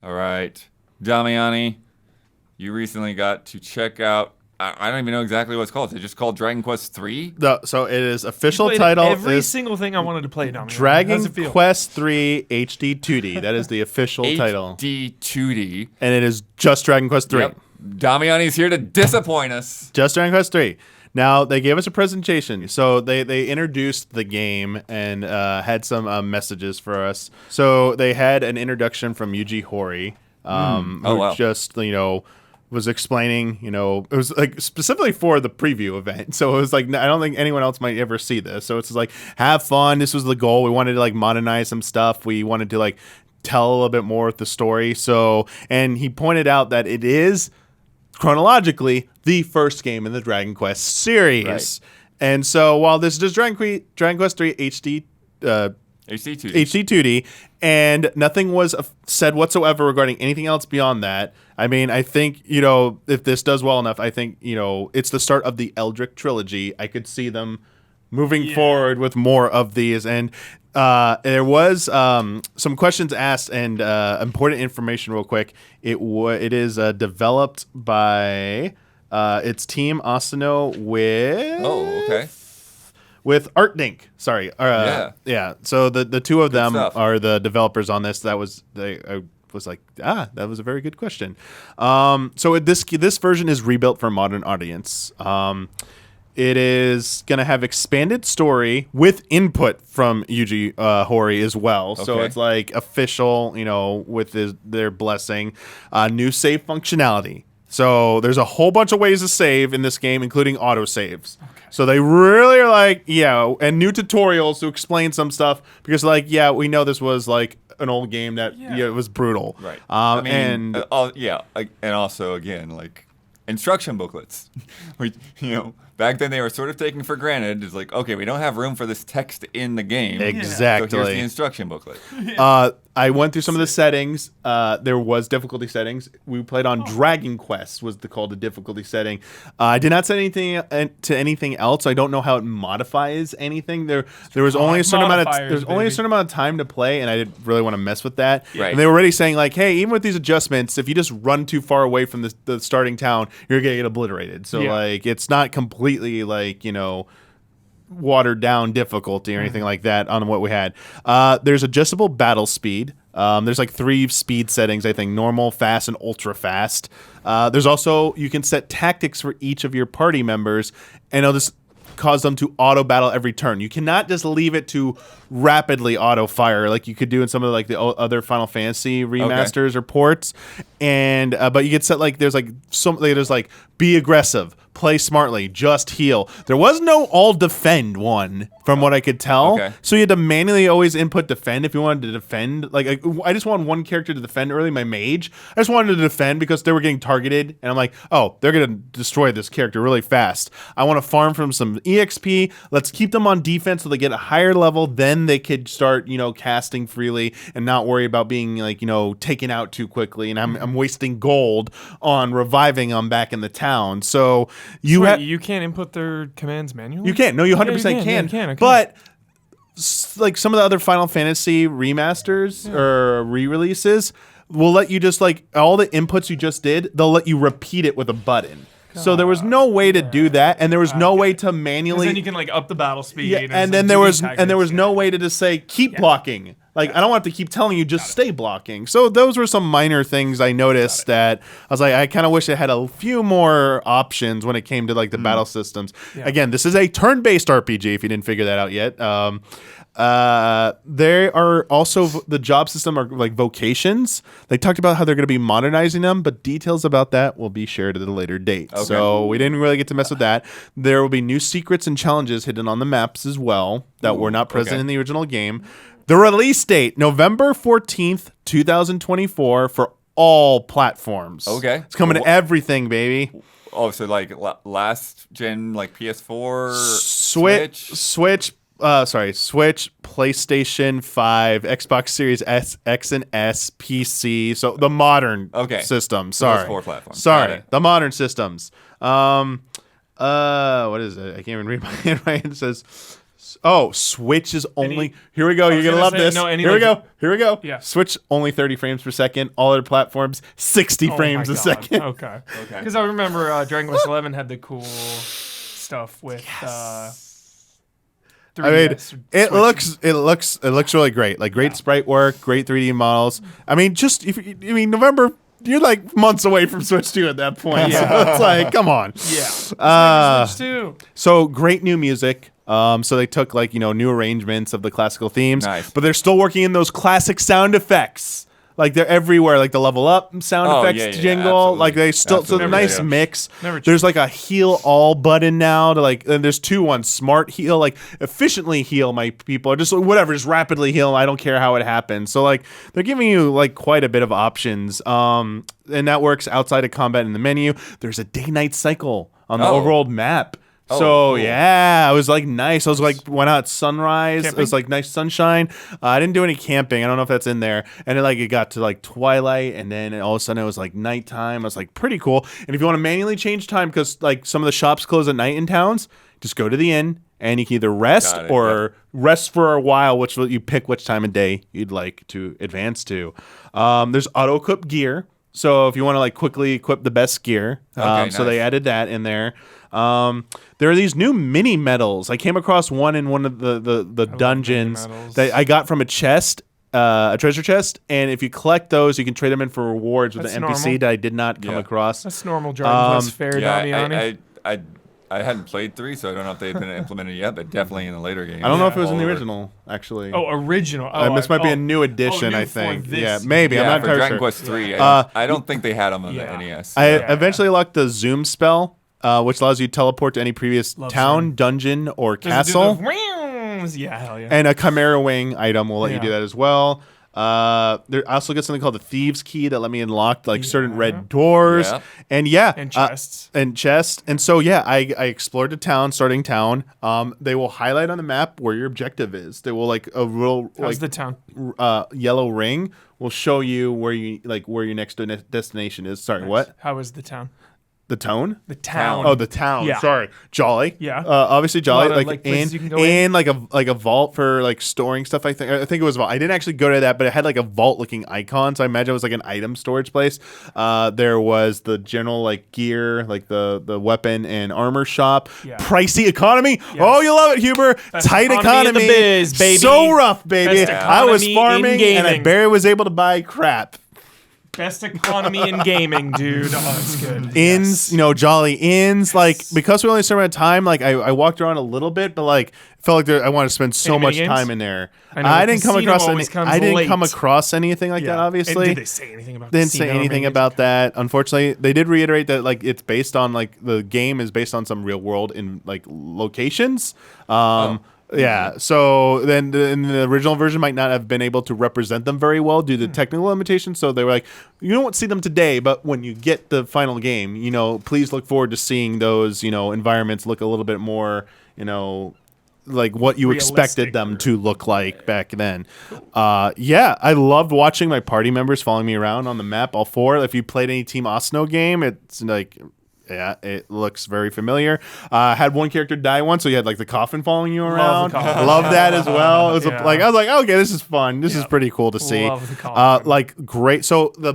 All right, Damiani, you recently got to check out. I don't even know exactly what it's called. Is it just called Dragon Quest 3? So it is official Played title every is single thing I wanted to play, Damiani. How's Dragon it feel? Quest 3 HD-2D. That is the official title. HD-2D. And it is just Dragon Quest 3. Yep. Damiani's here to disappoint us. Just Dragon Quest 3. Now, they gave us a presentation. So they introduced the game and had some messages for us. So they had an introduction from Yuji Horii, who just, was explaining, it was like specifically for the preview event. So it was like, I don't think anyone else might ever see this. So it's like, have fun. This was the goal. We wanted to like modernize some stuff. We wanted to like tell a little bit more with the story. So, and he pointed out that it is chronologically the first game in the Dragon Quest series. Right. And so while this is Dragon Quest 3 HD2D, and nothing was said whatsoever regarding anything else beyond that. I mean, I think, if this does well enough, I think, it's the start of the Eldritch trilogy. I could see them moving forward with more of these. And there was some questions asked and important information real quick. It is developed by its Team Asano with ArtDink. Sorry. Yeah. So the two of them are the developers on this. That was that was a very good question. So this version is rebuilt for a modern audience. It is going to have expanded story with input from Yuji Horii as well. Okay. So it's like official, with their blessing. New save functionality. So there's a whole bunch of ways to save in this game, including autosaves. Okay. So they really are like, and new tutorials to explain some stuff because we know this was like an old game that it was brutal. Right. And also again, like instruction booklets. Back then they were sort of taken for granted. It's like, okay, we don't have room for this text in the game. Exactly. So here's the instruction booklet. I went through some of the settings. There was difficulty settings. We played on Dragon Quest was called the difficulty setting. I did not set anything to anything else. I don't know how it modifies anything. There was only a certain amount of time to play, and I didn't really want to mess with that. Right. And they were already saying like, hey, even with these adjustments, if you just run too far away from the starting town, you're gonna get obliterated. So it's not completely like watered down difficulty or anything like that on what we had. There's adjustable battle speed. There's like 3 speed settings, I think: normal, fast, and ultra fast. There's also, you can set tactics for each of your party members, and it'll just cause them to auto battle every turn. You cannot just leave it to rapidly auto fire like you could do in some of the other Final Fantasy remasters or ports. And but you can set there's be aggressive, play smartly, just heal. There was no all defend one from what I could tell. Okay. So you had to manually always input defend if you wanted to defend. Like I just wanted one character to defend early, my mage. I just wanted to defend because they were getting targeted, and I'm like, oh, they're gonna destroy this character really fast. I want to farm from some EXP. Let's keep them on defense so they get a higher level. Then they could start, casting freely and not worry about being taken out too quickly. And I'm wasting gold on reviving them back in the town. So you can't input their commands manually? You can. No, you 100% can. Okay. But like some of the other Final Fantasy remasters or re-releases will let you just all the inputs you just did, they'll let you repeat it with a button. So there was no way to do that, and there was no way to manually. Then you can up the battle speed. Yeah, and then there was no way to just say keep blocking. I don't want to keep telling you just stay blocking. So those were some minor things I noticed that I was like, I kind of wish it had a few more options when it came to the battle systems. Yeah. Again, this is a turn-based RPG. If you didn't figure that out yet. There are also the job system are vocations. They talked about how they're going to be modernizing them, but details about that will be shared at a later date. Okay. So we didn't really get to mess with that. There will be new secrets and challenges hidden on the maps as well that were not present in the original game. The release date, November 14th, 2024 for all platforms. Okay. It's coming to everything, baby. Oh, so last gen PS4, Switch, PlayStation 5, Xbox Series X and S, PC. So the modern system. Sorry. Those 4 platforms. Sorry. The modern systems. What is it? I can't even read my handwriting. It says Oh, Switch is only. Here we go. was You're gonna gonna love say, this. no, any, Here we like- go. Here we go. Yeah. Switch only 30 frames per second. All other platforms 60 Oh frames my a God. second. Okay. Okay. Because I remember Dragon Quest 11 had the cool stuff with. 3DS I mean, or it looks really great. Like great sprite work, great 3D models. I mean, November. You're like months away from Switch 2 at that point. Yeah. So it's like, come on. Yeah. Switch 2. So great new music. So they took like new arrangements of the classical themes, Nice. but they're still working in those classic sound effects. Like they're everywhere, like the level up sound Oh, effects yeah, jingle. absolutely. Like they still, so Absolutely. nice Yeah. mix. Never There's like a heal all button now to like, and there's two ones: smart heal, like efficiently heal my people, or just whatever, just rapidly heal. I don't care how it happens. So like they're giving you like quite a bit of options. And that works outside of combat in the menu. There's a day-night cycle on the Oh. overworld map. Oh, So cool. yeah, it was like nice. I was like went out at sunrise. It was Camping? like nice sunshine. I didn't do any camping. I don't know if that's in there. And then like it got to like twilight, and then all of a sudden it was like nighttime. I was like pretty cool. And if you want to manually change time because like some of the shops close at night in towns, just go to the inn and you can either rest Got it, or rest for a while, which will you pick which time of day you'd like to advance to. There's auto equip gear. So if you want to like quickly equip the best gear, Okay, so they nice. added that in there. There are these new mini medals. I came across one in one of the dungeons medals. that I got from a chest, a treasure chest, and if you collect those, you can trade them in for rewards with That's an NPC normal. that I did not come Yeah. across. That's normal Dragon Quest fare, Yeah, Damiani. I hadn't played 3, so I don't know if they've been implemented yet, but definitely in the later games. I don't know if it was in all the over. original, actually. Oh, original. Oh, This might be a new oh, edition, new I for think. this. Yeah, maybe. I'm Yeah, not for entirely Dragon sure. Quest 3, I don't think they had them on Yeah. the NES. I Yeah. eventually locked the zoom spell, which allows you to teleport to any previous Love town, zoom. dungeon, or Does it do castle. the wings? Yeah, hell yeah. And a Chimera Wing item will let you Yeah. do that as well. I also get something called the Thieves Key that let me unlock like certain red doors. Yeah. And yeah. And chests. And chests. And so yeah, I explored the town, starting town. They will highlight on the map where your objective is. They will like a real How's like the town? yellow ring will show you where your next destination is. Sorry, what? How is the town? The tone? The town. Oh, the town. Yeah. Sorry, Jolly. Yeah. Obviously Jolly. lot of, Like places and you can go in? like a vault for like storing stuff. I think it was a vault. I didn't actually go to that, but it had like a vault looking icon. So I imagine it was like an item storage place. There was the general like gear, like the weapon and armor shop. Yeah. Pricey economy. Oh, you love it, Huber. Best Tight economy in the economy. biz, baby. So rough, baby. Best I was economy in farming and I gaming. barely was able to buy crap. Best economy in gaming, dude. Oh, it's good. Inns, jolly inns. Like because we only spent amount of time, like I walked around a little bit, but like felt like I wanted to spend so Any much minigames? time in there. I know, I the didn't come casino across always comes I didn't late. come across anything like that. And Obviously, did they say anything about didn't say casino anything minigames? about that. Unfortunately, they did reiterate that like it's based on like the game is based on some real world in like locations. Yeah, so then in the original version might not have been able to represent them very well due to technical limitations. So they were like, you don't see them today, but when you get the final game, please look forward to seeing those, environments look a little bit more, like what you expected Realistic them or- to look like back then. Yeah, I loved watching my party members following me around on the map, all four. If you played any Team Osno game, it's like... Yeah, it looks very familiar. Had one character die once, so you had like the coffin following you around. coffin. Love that as well. It was Yeah. like I was like, okay, this is fun. This is Yeah. pretty cool to see. Love the coffin. Like great. So the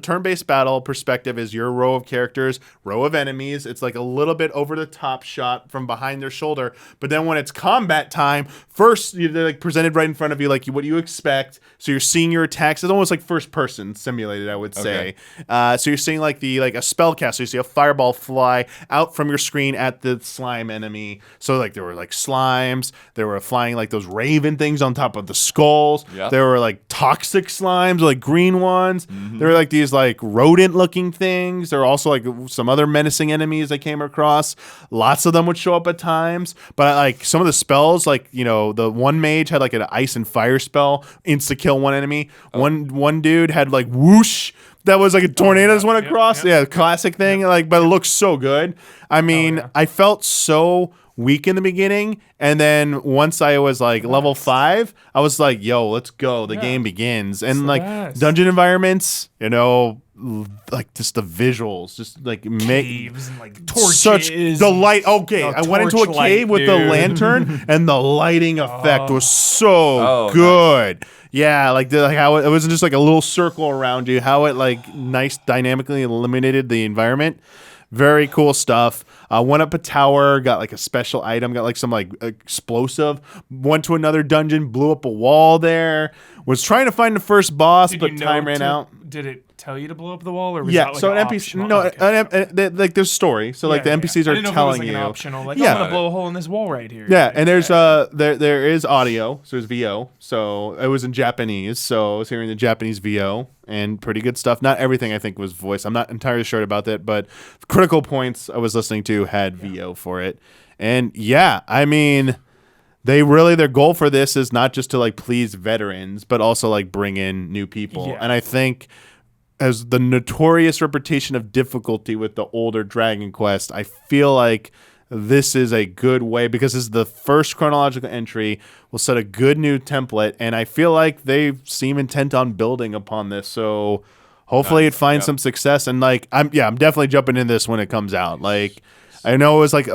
turn-based battle perspective is your row of characters, row of enemies. It's like a little bit over the top shot from behind their shoulder. But then when it's combat time, first they're like presented right in front of you, like what you expect. So you're seeing your attacks. It's almost like first person simulated, I would say. So you're seeing like a spell cast. So you see a fireball fly out from your screen at the slime enemy. So like there were like slimes, there were flying like those raven things on top of the skulls. Yep. There were like toxic slimes, like green ones. There were like these like rodent looking things. There were also like some other menacing enemies I came across. Lots of them would show up at times. But like some of the spells, like the one mage had like an ice and fire spell, insta kill one enemy. One dude had like whoosh. That was like a tornado just went Yep, across. yep. Yeah, classic thing. Like, but it looks so good. I mean, yeah. I felt so weak in the beginning, and then once I was like level 5, I was like, "Yo, let's go!" The game begins, and the like best. dungeon environments, like just the visuals, just like make Caves and like torches. such the light. Okay, Oh, I went into a torchlight, cave with the dude. lantern, and the lighting effect was so Oh, good. Yeah, like how it wasn't just like a little circle around you. How it like nice dynamically illuminated the environment. Very cool stuff. Went up a tower, got like a special item, got like some like explosive. Went to another dungeon, blew up a wall there. Was trying to find the first boss, Did but you know time ran out. Did it tell you to blow up the wall, or was Yeah, that like so an an NPC, optional? no, Okay. like there's story. So like the Yeah, NPCs I are didn't know if it was, telling like, you. an optional, like, Yeah. I'm gonna blow a hole in this wall right here. Yeah, and there's there is audio, so there's VO. So it was in Japanese, so I was hearing the Japanese VO and pretty good stuff. Not everything I think was voice. I'm not entirely sure about that, but critical points I was listening to had VO for it. And yeah, I mean, their goal for this is not just to like please veterans, but also like bring in new people. Yeah. And I think as the notorious reputation of difficulty with the older Dragon Quest, I feel like this is a good way because this is the first chronological entry. Will set a good new template, and I feel like they seem intent on building upon this. So hopefully it finds some success. And like I'm definitely jumping in this when it comes out. Like I know it was like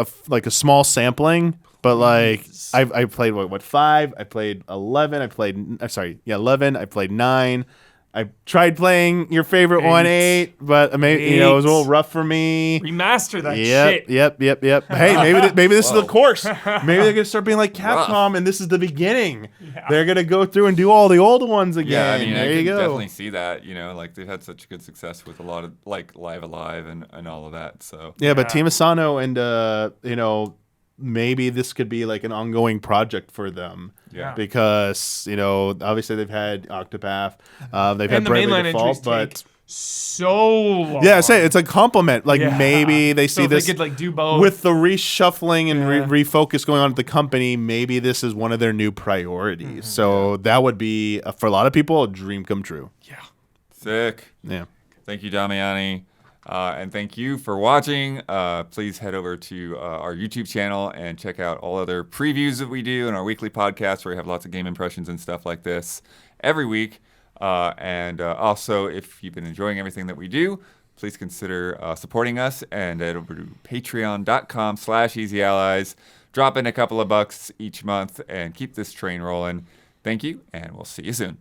a small sampling, but like I played what 5? I played 11. I played 11. I played 9. I tried playing your favorite one, 8, but it was a little rough for me. Remaster that shit. Yep. Hey, maybe this is the course. Maybe they're gonna start being like Capcom, and this is the beginning. Yeah. They're gonna go through and do all the old ones again. Yeah, I mean, there I you can go. definitely see that. Like they've had such good success with a lot of like Live Alive and all of that. So Yeah, but Yeah. Team Asano and maybe this could be like an ongoing project for them. Yeah. Because obviously they've had Octopath, they've had And the Bravely mainline Default, entries but take so long. yeah, say it's a compliment. Like Yeah. maybe they So see if they this could, like, do both. with the reshuffling and Yeah. refocus going on at the company. Maybe this is one of their new priorities. So that would be for a lot of people a dream come true. Yeah. sick. Yeah. Thank you, Damiani. And thank you for watching. Please head over to our YouTube channel and check out all other previews that we do and our weekly podcast where we have lots of game impressions and stuff like this every week. And also, if you've been enjoying everything that we do, please consider supporting us and head over to patreon.com/easyallies. Drop in a couple of bucks each month and keep this train rolling. Thank you, and we'll see you soon.